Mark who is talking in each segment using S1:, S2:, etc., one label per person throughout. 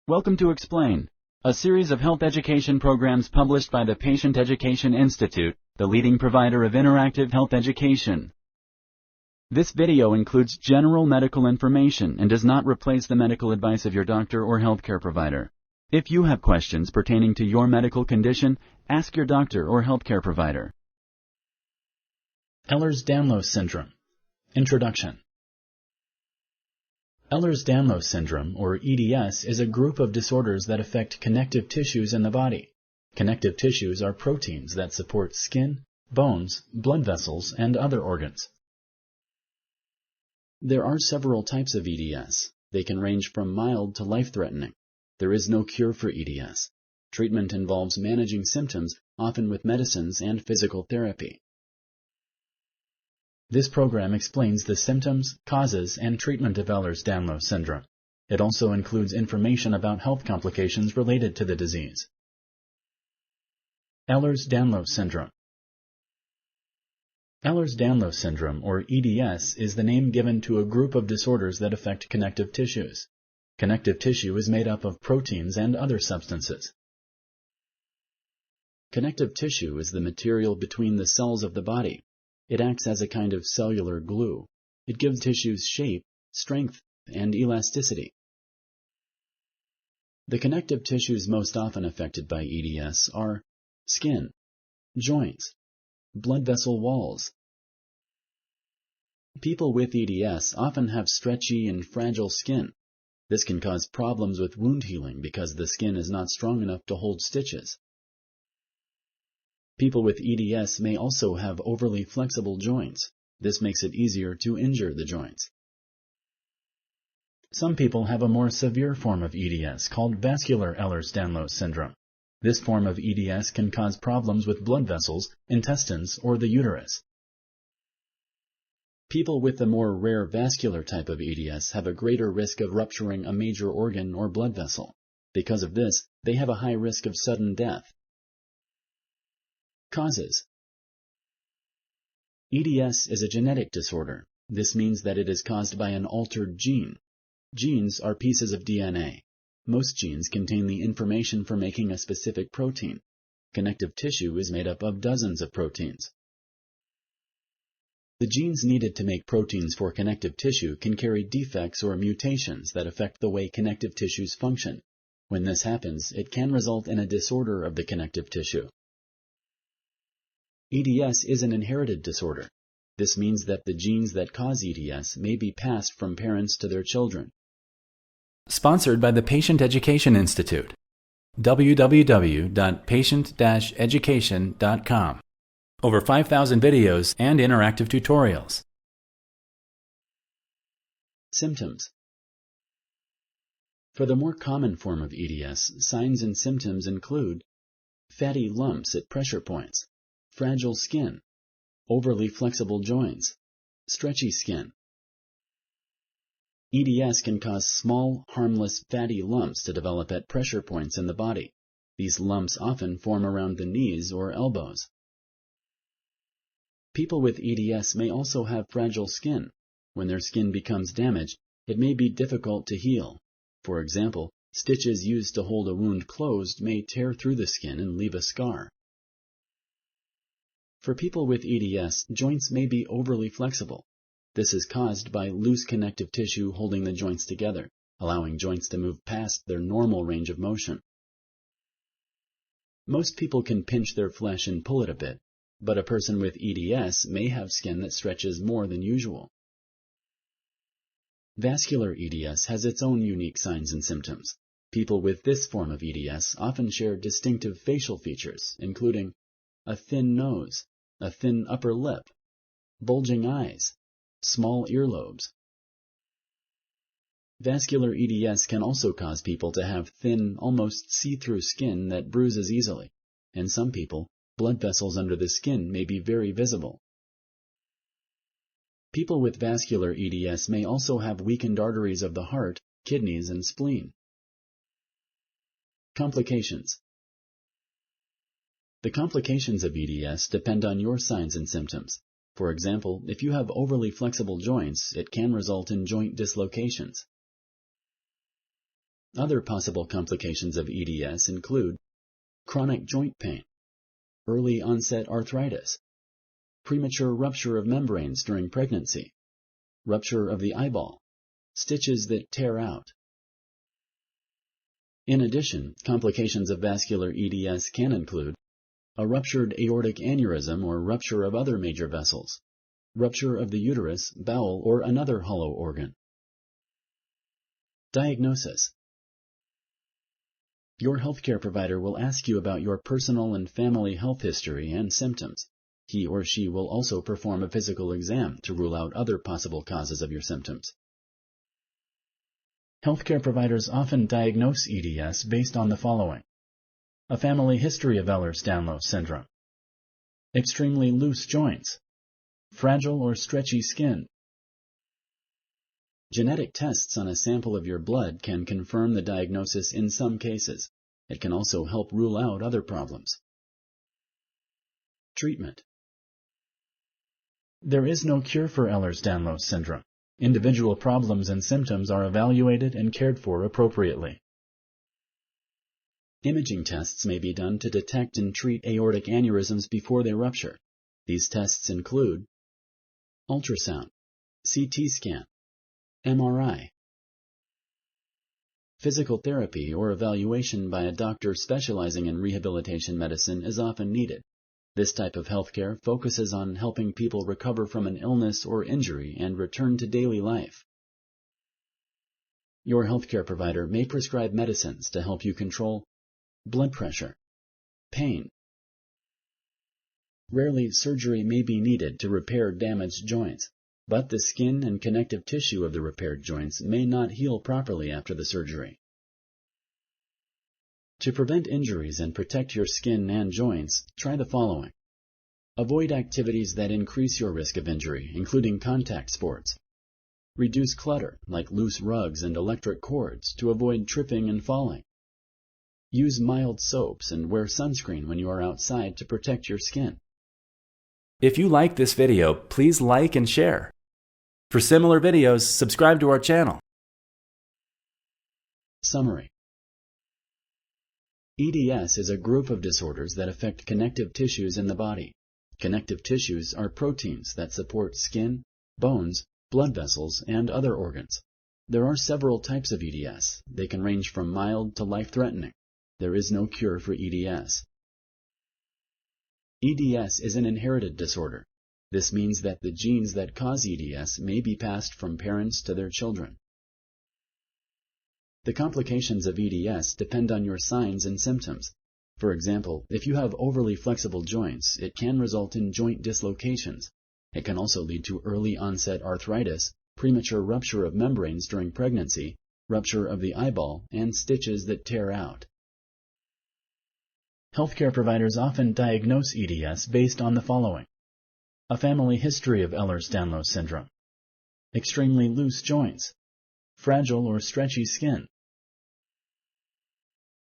S1: Welcome to Explain, a series of health education programs published by the Patient Education Institute, the leading provider of interactive health education. This video includes general medical information and does not replace the medical advice of your doctor or healthcare provider. If you have questions pertaining to your medical condition, ask your doctor or healthcare provider. Ehlers-Danlos Syndrome. Introduction. Ehlers-Danlos Syndrome, or EDS, is a group of disorders that affect connective tissues in the body. Connective tissues are proteins that support skin, bones, blood vessels, and other organs. There are several types of EDS. They can range from mild to life-threatening. There is no cure for EDS. Treatment involves managing symptoms, often with medicines and physical therapy. This program explains the symptoms, causes, and treatment of Ehlers-Danlos syndrome. It also includes information about health complications related to the disease. Ehlers-Danlos Syndrome. Ehlers-Danlos Syndrome, or EDS, is the name given to a group of disorders that affect connective tissues. Connective tissue is made up of proteins and other substances. Connective tissue is the material between the cells of the body. It acts as a kind of cellular glue. It gives tissues shape, strength, and elasticity. The connective tissues most often affected by EDS are skin, joints, blood vessel walls. People with EDS often have stretchy and fragile skin. This can cause problems with wound healing because the skin is not strong enough to hold stitches. People with EDS may also have overly flexible joints. This makes it easier to injure the joints. Some people have a more severe form of EDS called vascular Ehlers-Danlos syndrome. This form of EDS can cause problems with blood vessels, intestines, or the uterus. People with the more rare vascular type of EDS have a greater risk of rupturing a major organ or blood vessel. Because of this, they have a high risk of sudden death. Causes. EDS is a genetic disorder. This means that it is caused by an altered gene. Genes are pieces of DNA. Most genes contain the information for making a specific protein. Connective tissue is made up of dozens of proteins. The genes needed to make proteins for connective tissue can carry defects or mutations that affect the way connective tissues function. When this happens, it can result in a disorder of the connective tissue. EDS is an inherited disorder. This means that the genes that cause EDS may be passed from parents to their children. Sponsored by the Patient Education Institute. www.patient-education.com. Over 5,000 videos and interactive tutorials. Symptoms. For the more common form of EDS, signs and symptoms include fatty lumps at pressure points, fragile skin, overly flexible joints, stretchy skin. EDS can cause small, harmless, fatty lumps to develop at pressure points in the body. These lumps often form around the knees or elbows. People with EDS may also have fragile skin. When their skin becomes damaged, it may be difficult to heal. For example, stitches used to hold a wound closed may tear through the skin and leave a scar. For people with EDS, joints may be overly flexible. This is caused by loose connective tissue holding the joints together, allowing joints to move past their normal range of motion. Most people can pinch their flesh and pull it a bit, but a person with EDS may have skin that stretches more than usual. Vascular EDS has its own unique signs and symptoms. People with this form of EDS often share distinctive facial features, including a thin nose, a thin upper lip, bulging eyes, small earlobes. Vascular EDS can also cause people to have thin, almost see-through skin that bruises easily. In some people, blood vessels under the skin may be very visible. People with vascular EDS may also have weakened arteries of the heart, kidneys, and spleen. Complications. The complications of EDS depend on your signs and symptoms. For example, if you have overly flexible joints, it can result in joint dislocations. Other possible complications of EDS include chronic joint pain, early onset arthritis, premature rupture of membranes during pregnancy, rupture of the eyeball, stitches that tear out. In addition, complications of vascular EDS can include a ruptured aortic aneurysm or rupture of other major vessels, rupture of the uterus, bowel, or another hollow organ. Diagnosis. Your healthcare provider will ask you about your personal and family health history and symptoms. He or she will also perform a physical exam to rule out other possible causes of your symptoms. Healthcare providers often diagnose EDS based on the following: a family history of Ehlers-Danlos Syndrome, extremely loose joints, fragile or stretchy skin. Genetic tests on a sample of your blood can confirm the diagnosis in some cases. It can also help rule out other problems. Treatment. There is no cure for Ehlers-Danlos Syndrome. Individual problems and symptoms are evaluated and cared for appropriately. Imaging tests may be done to detect and treat aortic aneurysms before they rupture. These tests include ultrasound, CT scan, MRI. Physical therapy or evaluation by a doctor specializing in rehabilitation medicine is often needed. This type of healthcare focuses on helping people recover from an illness or injury and return to daily life. Your healthcare provider may prescribe medicines to help you control blood pressure, pain. Rarely, surgery may be needed to repair damaged joints, but the skin and connective tissue of the repaired joints may not heal properly after the surgery. To prevent injuries and protect your skin and joints, try the following. Avoid activities that increase your risk of injury, including contact sports. Reduce clutter, like loose rugs and electric cords, to avoid tripping and falling. Use mild soaps and wear sunscreen when you are outside to protect your skin. If you like this video, please like and share. For similar videos, subscribe to our channel. Summary. EDS is a group of disorders that affect connective tissues in the body. Connective tissues are proteins that support skin, bones, blood vessels, and other organs. There are several types of EDS. They can range from mild to life-threatening. There is no cure for EDS. EDS is an inherited disorder. This means that the genes that cause EDS may be passed from parents to their children. The complications of EDS depend on your signs and symptoms. For example, if you have overly flexible joints, it can result in joint dislocations. It can also lead to early onset arthritis, premature rupture of membranes during pregnancy, rupture of the eyeball, and stitches that tear out. Healthcare providers often diagnose EDS based on the following: a family history of Ehlers-Danlos Syndrome, extremely loose joints, fragile or stretchy skin.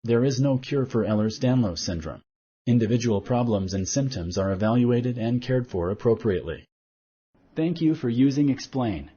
S1: There is no cure for Ehlers-Danlos Syndrome. Individual problems and symptoms are evaluated and cared for appropriately. Thank you for using Explain.